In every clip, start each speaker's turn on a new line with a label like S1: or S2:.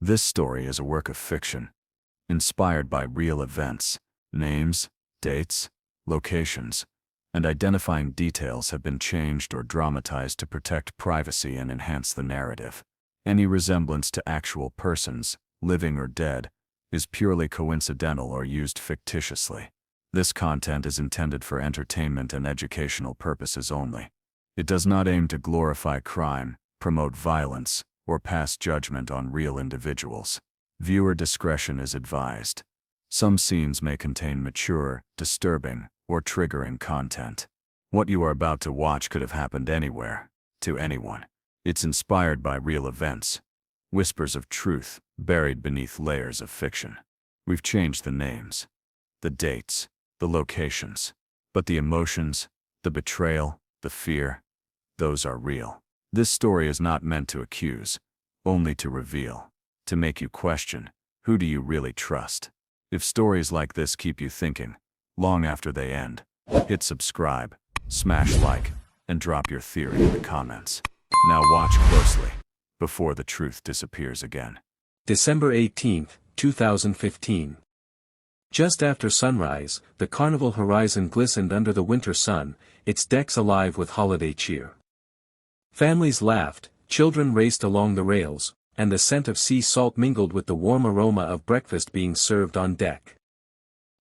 S1: This story is a work of fiction, inspired by real events. Names, dates, locations, and identifying details have been changed or dramatized to protect privacy and enhance the narrative. Any resemblance to actual persons, living or dead, is purely coincidental or used fictitiously. This content is intended for entertainment and educational purposes only. It does not aim to glorify crime, promote violence, or pass judgment on real individuals. Viewer discretion is advised. Some scenes may contain mature, disturbing, or triggering content. What you are about to watch could have happened anywhere, to anyone. It's inspired by real events. Whispers of truth, buried beneath layers of fiction. We've changed the names, the dates, the locations, but the emotions, the betrayal, the fear, those are real. This story is not meant to accuse, only to reveal, to make you question, who do you really trust? If stories like this keep you thinking, long after they end, hit subscribe, smash like, and drop your theory in the comments. Now watch closely, before the truth disappears again.
S2: December 18, 2015. Just after sunrise, the Carnival horizon glistened under the winter sun, its decks alive with holiday cheer. Families laughed, children raced along the rails, and the scent of sea salt mingled with the warm aroma of breakfast being served on deck.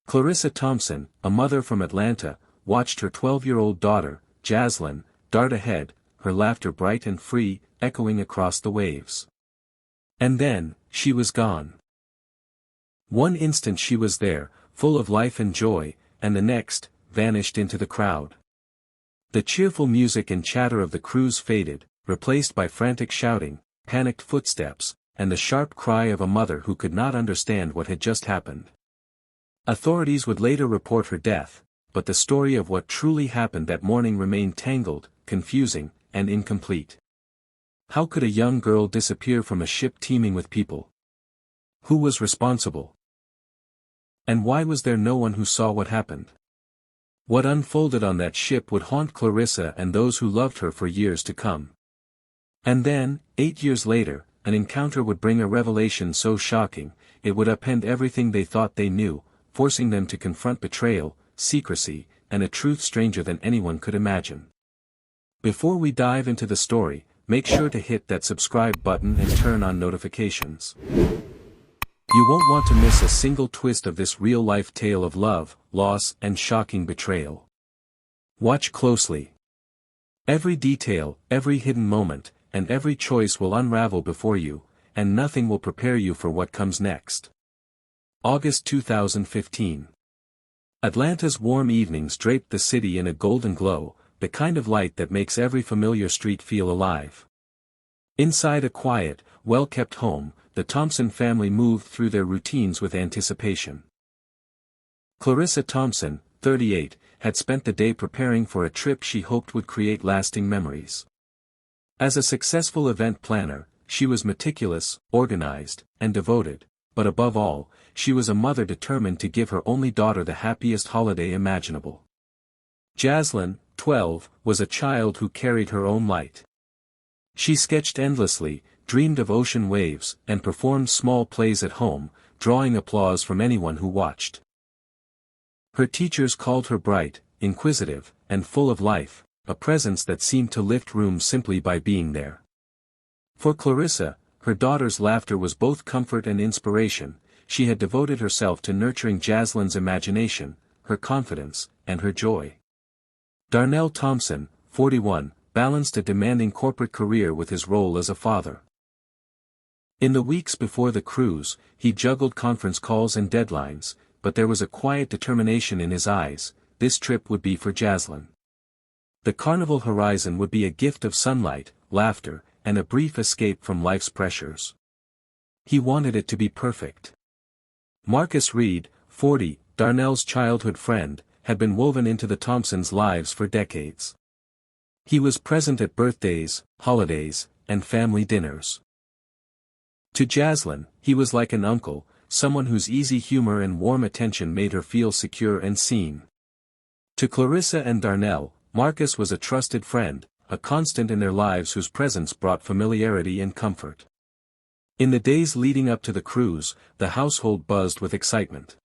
S2: Clarissa Thompson, a mother from Atlanta, watched her 12-year-old daughter, Jazlyn, dart ahead, her laughter bright and free, echoing across the waves. And then, she was gone. One instant she was there, full of life and joy, and the next, vanished into the crowd. The cheerful music and chatter of the cruise faded, replaced by frantic shouting, panicked footsteps, and the sharp cry of a mother who could not understand what had just happened. Authorities would later report her death, but the story of what truly happened that morning remained tangled, confusing, and incomplete. How could a young girl disappear from a ship teeming with people? Who was responsible? And why was there no one who saw what happened? What unfolded on that ship would haunt Clarissa and those who loved her for years to come. And then, 8 years later, an encounter would bring a revelation so shocking, it would upend everything they thought they knew, forcing them to confront betrayal, secrecy, and a truth stranger than anyone could imagine. Before we dive into the story, make sure to hit that subscribe button and turn on notifications. You won't want to miss a single twist of this real-life tale of love, loss, and shocking betrayal. Watch closely. Every detail, every hidden moment, and every choice will unravel before you, and nothing will prepare you for what comes next. August 2015. Atlanta's warm evenings draped the city in a golden glow, the kind of light that makes every familiar street feel alive. Inside a quiet, well-kept home, the Thompson family moved through their routines with anticipation. Clarissa Thompson, 38, had spent the day preparing for a trip she hoped would create lasting memories. As a successful event planner, she was meticulous, organized, and devoted, but above all, she was a mother determined to give her only daughter the happiest holiday imaginable. Jazlyn, 12, was a child who carried her own light. She sketched endlessly, dreamed of ocean waves, and performed small plays at home, drawing applause from anyone who watched. Her teachers called her bright, inquisitive, and full of life, a presence that seemed to lift rooms simply by being there. For Clarissa, her daughter's laughter was both comfort and inspiration. She had devoted herself to nurturing Jazlyn's imagination, her confidence, and her joy. Darnell Thompson, 41, balanced a demanding corporate career with his role as a father. In the weeks before the cruise, he juggled conference calls and deadlines, but there was a quiet determination in his eyes. This trip would be for Jazlyn. The Carnival horizon would be a gift of sunlight, laughter, and a brief escape from life's pressures. He wanted it to be perfect. Marcus Reed, 40, Darnell's childhood friend, had been woven into the Thompsons' lives for decades. He was present at birthdays, holidays, and family dinners. To Jazlyn, he was like an uncle, someone whose easy humor and warm attention made her feel secure and seen. To Clarissa and Darnell, Marcus was a trusted friend, a constant in their lives whose presence brought familiarity and comfort. In the days leading up to the cruise, the household buzzed with excitement.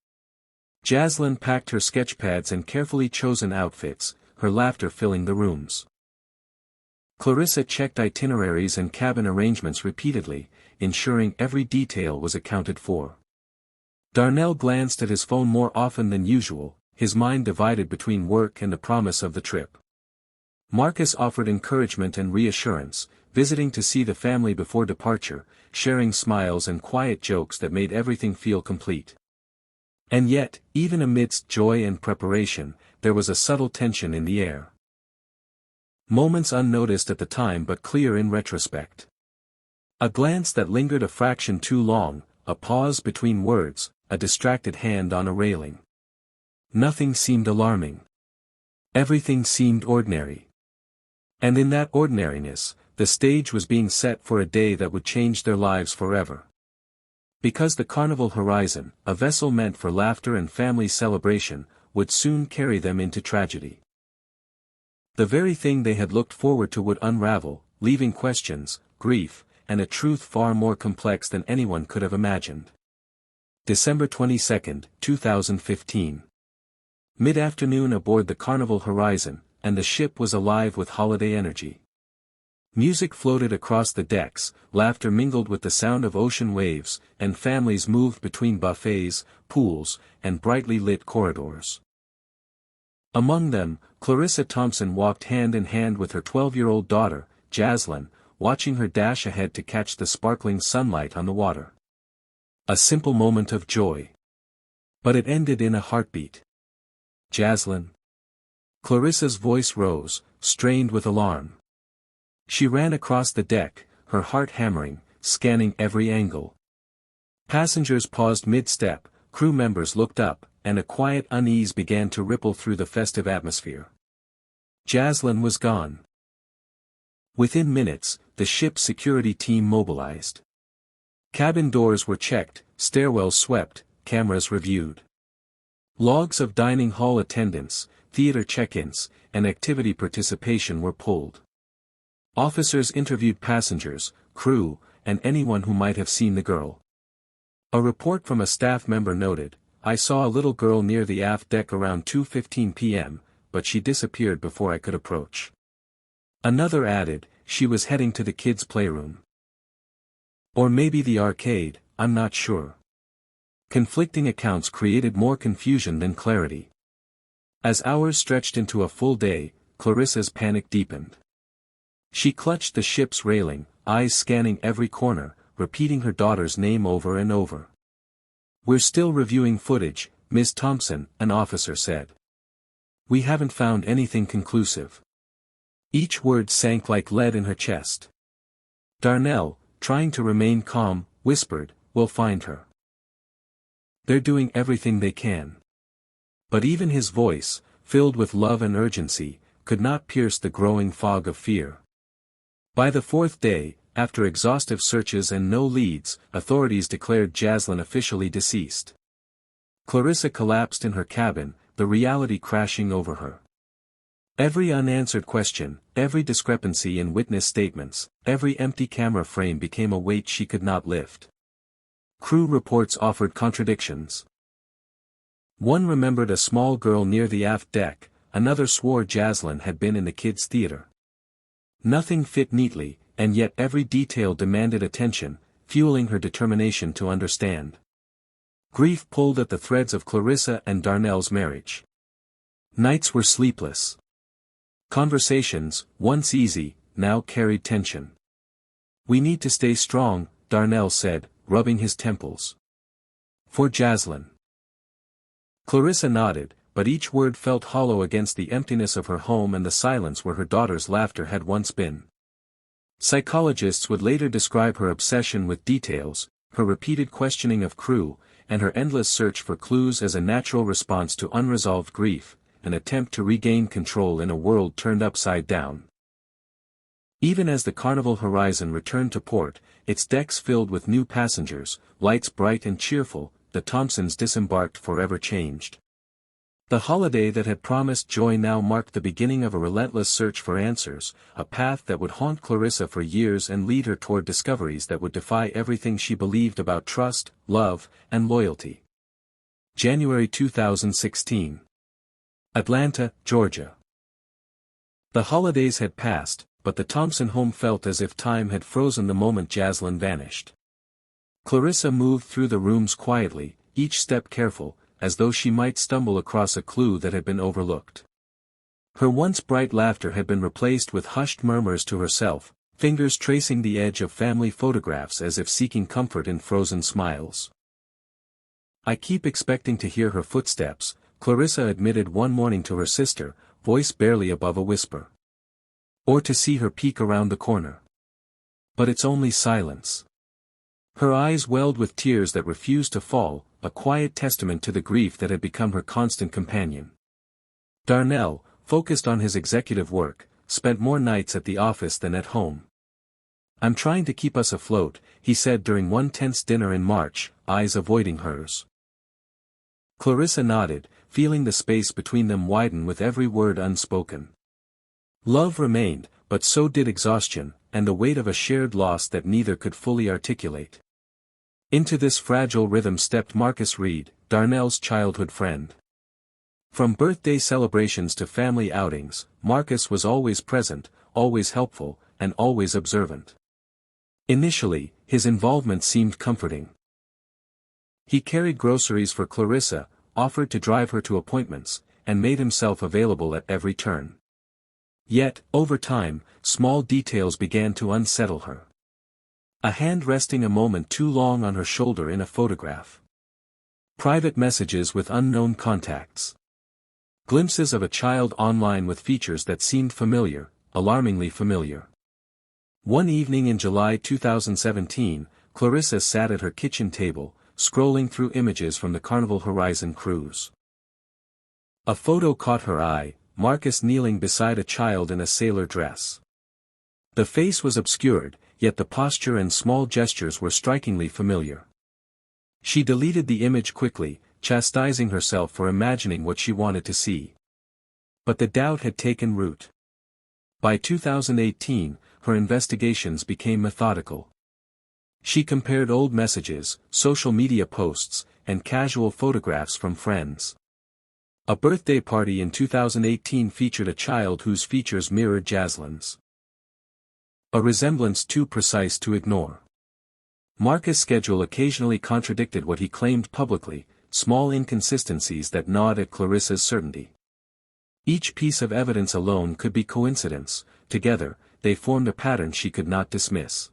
S2: Jazlyn packed her sketchpads and carefully chosen outfits, her laughter filling the rooms. Clarissa checked itineraries and cabin arrangements repeatedly, ensuring every detail was accounted for. Darnell glanced at his phone more often than usual, his mind divided between work and the promise of the trip. Marcus offered encouragement and reassurance, visiting to see the family before departure, sharing smiles and quiet jokes that made everything feel complete. And yet, even amidst joy and preparation, there was a subtle tension in the air. Moments unnoticed at the time but clear in retrospect. A glance that lingered a fraction too long, a pause between words, a distracted hand on a railing. Nothing seemed alarming. Everything seemed ordinary. And in that ordinariness, the stage was being set for a day that would change their lives forever. Because the Carnival Horizon, a vessel meant for laughter and family celebration, would soon carry them into tragedy. The very thing they had looked forward to would unravel, leaving questions, grief, and a truth far more complex than anyone could have imagined. December 22, 2015. Mid-afternoon aboard the Carnival Horizon, and the ship was alive with holiday energy. Music floated across the decks, laughter mingled with the sound of ocean waves, and families moved between buffets, pools, and brightly lit corridors. Among them, Clarissa Thompson walked hand in hand with her 12-year-old daughter, Jazlyn, watching her dash ahead to catch the sparkling sunlight on the water. A simple moment of joy. But it ended in a heartbeat. Jazlyn. Clarissa's voice rose, strained with alarm. She ran across the deck, her heart hammering, scanning every angle. Passengers paused mid-step, crew members looked up, and a quiet unease began to ripple through the festive atmosphere. Jazlyn was gone. Within minutes, the ship's security team mobilized. Cabin doors were checked, stairwells swept, cameras reviewed. Logs of dining hall attendance, theater check-ins, and activity participation were pulled. Officers interviewed passengers, crew, and anyone who might have seen the girl. A report from a staff member noted, "I saw a little girl near the aft deck around 2:15 p.m., but she disappeared before I could approach." Another added, "She was heading to the kids' playroom. Or maybe the arcade, I'm not sure." Conflicting accounts created more confusion than clarity. As hours stretched into a full day, Clarissa's panic deepened. She clutched the ship's railing, eyes scanning every corner, repeating her daughter's name over and over. "We're still reviewing footage, Ms. Thompson," an officer said. "We haven't found anything conclusive." Each word sank like lead in her chest. Darnell, trying to remain calm, whispered, "We'll find her. They're doing everything they can." But even his voice, filled with love and urgency, could not pierce the growing fog of fear. By the fourth day, after exhaustive searches and no leads, authorities declared Jazlyn officially deceased. Clarissa collapsed in her cabin, the reality crashing over her. Every unanswered question, every discrepancy in witness statements, every empty camera frame became a weight she could not lift. Crew reports offered contradictions. One remembered a small girl near the aft deck, another swore Jazlyn had been in the kids' theater. Nothing fit neatly, and yet every detail demanded attention, fueling her determination to understand. Grief pulled at the threads of Clarissa and Darnell's marriage. Nights were sleepless. Conversations, once easy, now carried tension. "We need to stay strong," Darnell said, rubbing his temples. "For Jazlyn." Clarissa nodded, but each word felt hollow against the emptiness of her home and the silence where her daughter's laughter had once been. Psychologists would later describe her obsession with details, her repeated questioning of crew, and her endless search for clues as a natural response to unresolved grief, an attempt to regain control in a world turned upside down. Even as the Carnival Horizon returned to port, its decks filled with new passengers, lights bright and cheerful, the Thompsons disembarked forever changed. The holiday that had promised joy now marked the beginning of a relentless search for answers, a path that would haunt Clarissa for years and lead her toward discoveries that would defy everything she believed about trust, love, and loyalty. January 2016. Atlanta, Georgia. The holidays had passed, but the Thompson home felt as if time had frozen the moment Jazlyn vanished. Clarissa moved through the rooms quietly, each step careful, as though she might stumble across a clue that had been overlooked. Her once bright laughter had been replaced with hushed murmurs to herself, fingers tracing the edge of family photographs as if seeking comfort in frozen smiles. "I keep expecting to hear her footsteps," Clarissa admitted one morning to her sister, voice barely above a whisper. "Or to see her peek around the corner. But it's only silence." Her eyes welled with tears that refused to fall, a quiet testament to the grief that had become her constant companion. Darnell, focused on his executive work, spent more nights at the office than at home. "I'm trying to keep us afloat," he said during one tense dinner in March, eyes avoiding hers. Clarissa nodded, feeling the space between them widen with every word unspoken. Love remained, but so did exhaustion, and the weight of a shared loss that neither could fully articulate. Into this fragile rhythm stepped Marcus Reed, Darnell's childhood friend. From birthday celebrations to family outings, Marcus was always present, always helpful, and always observant. Initially, his involvement seemed comforting. He carried groceries for Clarissa, offered to drive her to appointments, and made himself available at every turn. Yet, over time, small details began to unsettle her. A hand resting a moment too long on her shoulder in a photograph. Private messages with unknown contacts. Glimpses of a child online with features that seemed familiar, alarmingly familiar. One evening in July 2017, Clarissa sat at her kitchen table, scrolling through images from the Carnival Horizon cruise. A photo caught her eye, Marcus kneeling beside a child in a sailor dress. The face was obscured, yet the posture and small gestures were strikingly familiar. She deleted the image quickly, chastising herself for imagining what she wanted to see. But the doubt had taken root. By 2018, her investigations became methodical. She compared old messages, social media posts, and casual photographs from friends. A birthday party in 2018 featured a child whose features mirrored Jazlyn's. A resemblance too precise to ignore. Marcus' schedule occasionally contradicted what he claimed publicly, small inconsistencies that gnawed at Clarissa's certainty. Each piece of evidence alone could be coincidence, together, they formed a pattern she could not dismiss.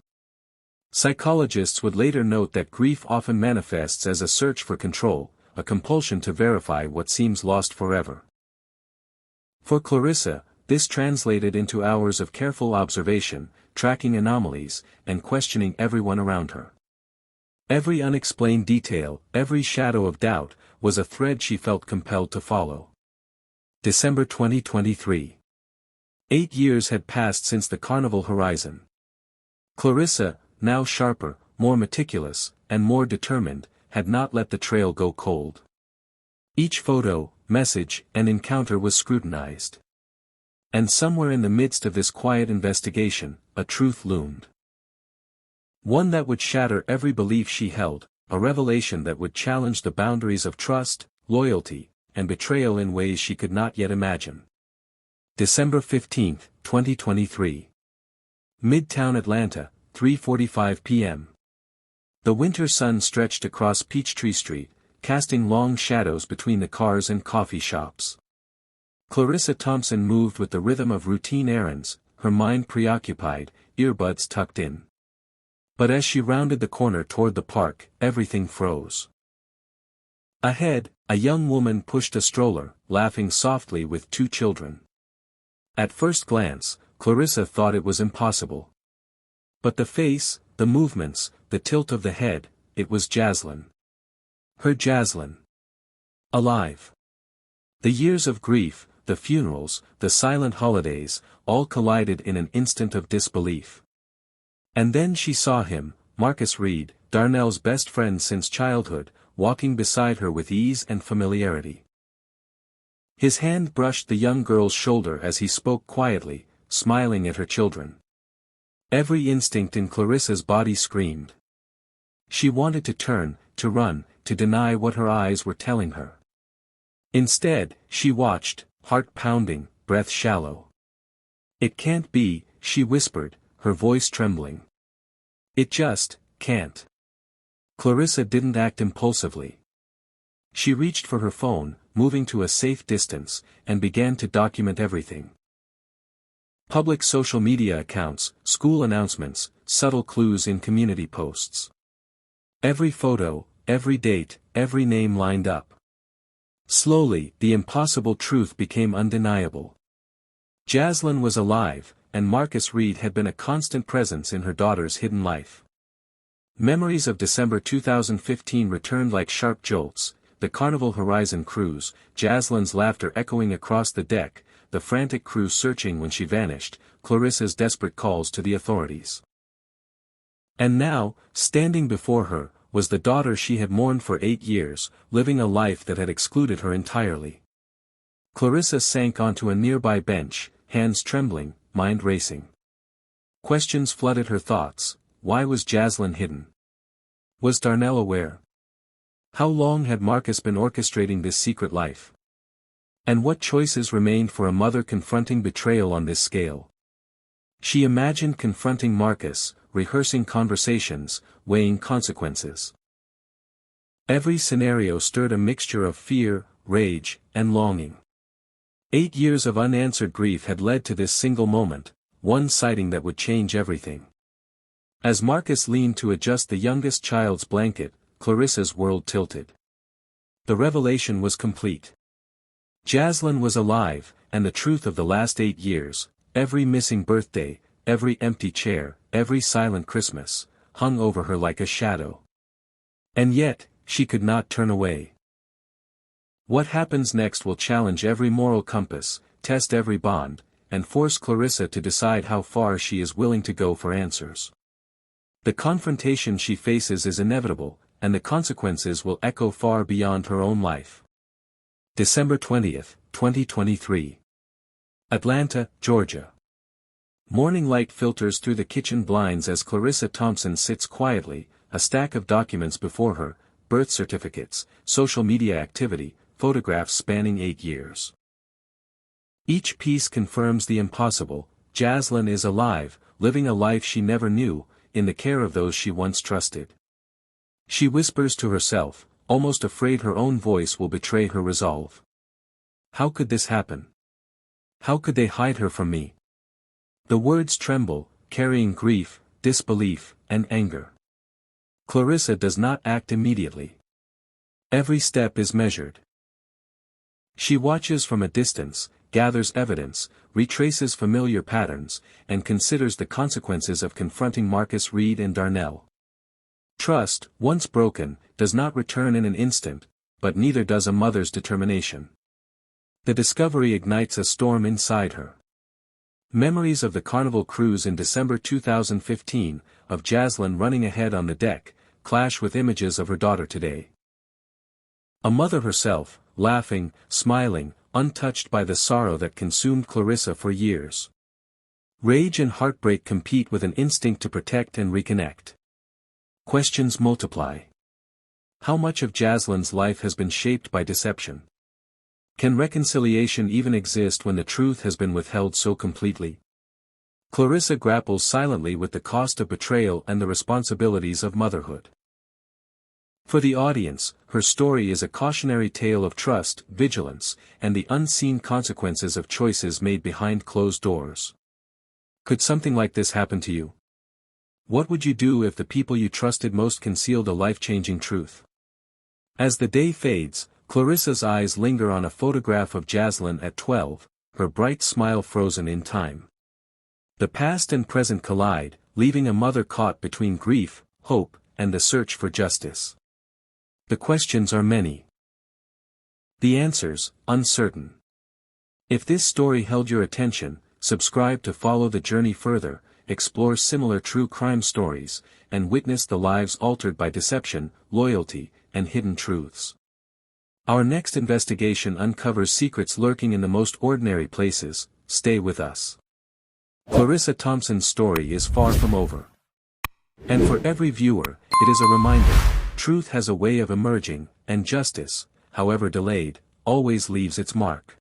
S2: Psychologists would later note that grief often manifests as a search for control, a compulsion to verify what seems lost forever. For Clarissa, this translated into hours of careful observation, tracking anomalies, and questioning everyone around her. Every unexplained detail, every shadow of doubt, was a thread she felt compelled to follow. December 2023. 8 years had passed since the Carnival Horizon. Clarissa, now sharper, more meticulous, and more determined, had not let the trail go cold. Each photo, message, and encounter was scrutinized. And somewhere in the midst of this quiet investigation, a truth loomed. One that would shatter every belief she held, a revelation that would challenge the boundaries of trust, loyalty, and betrayal in ways she could not yet imagine. December 15, 2023. Midtown Atlanta, 3:45 p.m. The winter sun stretched across Peachtree Street, casting long shadows between the cars and coffee shops. Clarissa Thompson moved with the rhythm of routine errands, her mind preoccupied, earbuds tucked in. But as she rounded the corner toward the park, everything froze. Ahead, a young woman pushed a stroller, laughing softly with 2 children. At first glance, Clarissa thought it was impossible. But the face, the movements, the tilt of the head, it was Jazlyn. Her Jazlyn. Alive. The years of grief, the funerals, the silent holidays, all collided in an instant of disbelief. And then she saw him, Marcus Reed, Darnell's best friend since childhood, walking beside her with ease and familiarity. His hand brushed the young girl's shoulder as he spoke quietly, smiling at her children. Every instinct in Clarissa's body screamed. She wanted to turn, to run, to deny what her eyes were telling her. Instead, she watched, heart pounding, breath shallow. "It can't be," she whispered, her voice trembling. "It just can't." Clarissa didn't act impulsively. She reached for her phone, moving to a safe distance, and began to document everything. Public social media accounts, school announcements, subtle clues in community posts. Every photo, every date, every name lined up. Slowly, the impossible truth became undeniable. Jazlyn was alive, and Marcus Reed had been a constant presence in her daughter's hidden life. Memories of December 2015 returned like sharp jolts, the Carnival Horizon cruise, Jazlyn's laughter echoing across the deck, the frantic crew searching when she vanished, Clarissa's desperate calls to the authorities. And now, standing before her, was the daughter she had mourned for 8 years, living a life that had excluded her entirely. Clarissa sank onto a nearby bench, hands trembling, mind racing. Questions flooded her thoughts. Why was Jazlyn hidden? Was Darnell aware? How long had Marcus been orchestrating this secret life? And what choices remained for a mother confronting betrayal on this scale? She imagined confronting Marcus, rehearsing conversations, weighing consequences. Every scenario stirred a mixture of fear, rage, and longing. 8 years of unanswered grief had led to this single moment, one sighting that would change everything. As Marcus leaned to adjust the youngest child's blanket, Clarissa's world tilted. The revelation was complete. Jazlyn was alive, and the truth of the last 8 years, every missing birthday, every empty chair, every silent Christmas, hung over her like a shadow. And yet, she could not turn away. What happens next will challenge every moral compass, test every bond, and force Clarissa to decide how far she is willing to go for answers. The confrontation she faces is inevitable, and the consequences will echo far beyond her own life. December 20th, 2023. Atlanta, Georgia. Morning light filters through the kitchen blinds as Clarissa Thompson sits quietly, a stack of documents before her, birth certificates, social media activity, photographs spanning 8 years. Each piece confirms the impossible. Jazlyn is alive, living a life she never knew, in the care of those she once trusted. She whispers to herself, almost afraid her own voice will betray her resolve. How could this happen? How could they hide her from me? The words tremble, carrying grief, disbelief, and anger. Clarissa does not act immediately. Every step is measured. She watches from a distance, gathers evidence, retraces familiar patterns, and considers the consequences of confronting Marcus Reed and Darnell. Trust, once broken, does not return in an instant, but neither does a mother's determination. The discovery ignites a storm inside her. Memories of the Carnival cruise in December 2015, of Jazlyn running ahead on the deck, clash with images of her daughter today. A mother herself, laughing, smiling, untouched by the sorrow that consumed Clarissa for years. Rage and heartbreak compete with an instinct to protect and reconnect. Questions multiply. How much of Jazlyn's life has been shaped by deception? Can reconciliation even exist when the truth has been withheld so completely? Clarissa grapples silently with the cost of betrayal and the responsibilities of motherhood. For the audience, her story is a cautionary tale of trust, vigilance, and the unseen consequences of choices made behind closed doors. Could something like this happen to you? What would you do if the people you trusted most concealed a life-changing truth? As the day fades, Clarissa's eyes linger on a photograph of Jazlyn at 12, her bright smile frozen in time. The past and present collide, leaving a mother caught between grief, hope, and the search for justice. The questions are many. The answers, uncertain. If this story held your attention, subscribe to follow the journey further, explore similar true crime stories, and witness the lives altered by deception, loyalty, and hidden truths. Our next investigation uncovers secrets lurking in the most ordinary places. Stay with us. Clarissa Thompson's story is far from over. And for every viewer, it is a reminder, truth has a way of emerging, and justice, however delayed, always leaves its mark.